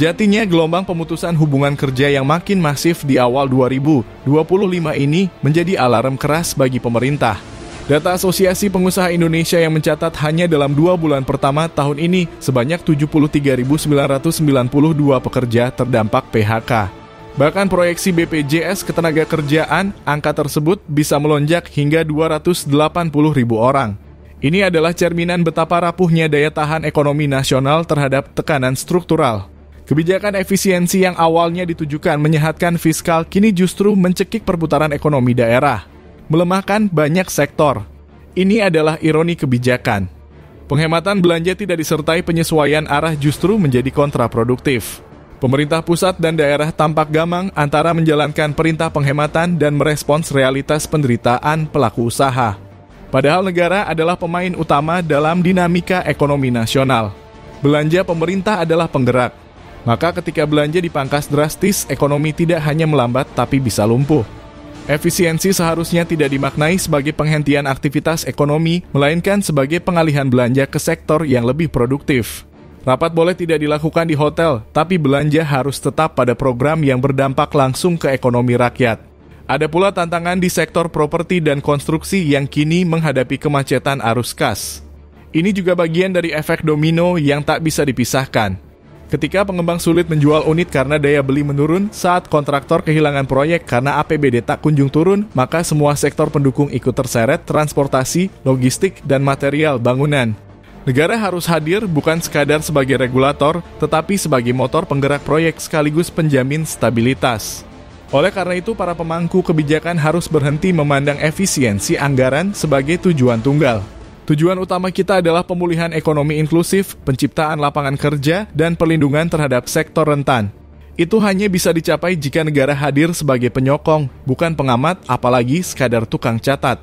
Sejatinya gelombang pemutusan hubungan kerja yang makin masif di awal 2025 ini menjadi alarm keras bagi pemerintah. Data Asosiasi Pengusaha Indonesia yang mencatat hanya dalam 2 bulan pertama tahun ini sebanyak 73.992 pekerja terdampak PHK. Bahkan proyeksi BPJS Ketenagakerjaan, angka tersebut bisa melonjak hingga 280.000 orang. Ini adalah cerminan betapa rapuhnya daya tahan ekonomi nasional terhadap tekanan struktural. Kebijakan efisiensi yang awalnya ditujukan menyehatkan fiskal kini justru mencekik perputaran ekonomi daerah, melemahkan banyak sektor. Ini adalah ironi kebijakan. Penghematan belanja tidak disertai penyesuaian arah justru menjadi kontraproduktif. Pemerintah pusat dan daerah tampak gamang antara menjalankan perintah penghematan dan merespons realitas penderitaan pelaku usaha. Padahal negara adalah pemain utama dalam dinamika ekonomi nasional. Belanja pemerintah adalah penggerak. Maka ketika belanja dipangkas drastis, ekonomi tidak hanya melambat tapi bisa lumpuh. Efisiensi seharusnya tidak dimaknai sebagai penghentian aktivitas ekonomi, melainkan sebagai pengalihan belanja ke sektor yang lebih produktif. Rapat boleh tidak dilakukan di hotel, tapi belanja harus tetap pada program yang berdampak langsung ke ekonomi rakyat. Ada pula tantangan di sektor properti dan konstruksi yang kini menghadapi kemacetan arus kas. Ini juga bagian dari efek domino yang tak bisa dipisahkan. Ketika pengembang sulit menjual unit karena daya beli menurun, saat kontraktor kehilangan proyek karena APBD tak kunjung turun, maka semua sektor pendukung ikut terseret transportasi, logistik, dan material bangunan. Negara harus hadir bukan sekadar sebagai regulator, tetapi sebagai motor penggerak proyek sekaligus penjamin stabilitas. Oleh karena itu, para pemangku kebijakan harus berhenti memandang efisiensi anggaran sebagai tujuan tunggal. Tujuan utama kita adalah pemulihan ekonomi inklusif, penciptaan lapangan kerja, dan perlindungan terhadap sektor rentan. Itu hanya bisa dicapai jika negara hadir sebagai penyokong, bukan pengamat, apalagi sekadar tukang catat.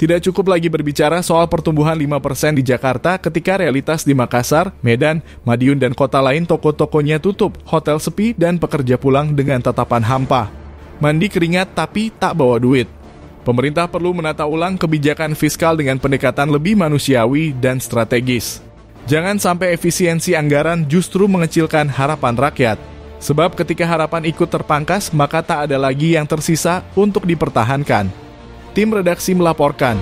Tidak cukup lagi berbicara soal pertumbuhan 5% di Jakarta ketika realitas di Makassar, Medan, Madiun, dan kota lain toko-tokonya tutup, hotel sepi, dan pekerja pulang dengan tatapan hampa. Mandi keringat tapi tak bawa duit. Pemerintah perlu menata ulang kebijakan fiskal dengan pendekatan lebih manusiawi dan strategis. Jangan sampai efisiensi anggaran justru mengecilkan harapan rakyat. Sebab ketika harapan ikut terpangkas, maka tak ada lagi yang tersisa untuk dipertahankan. Tim redaksi melaporkan.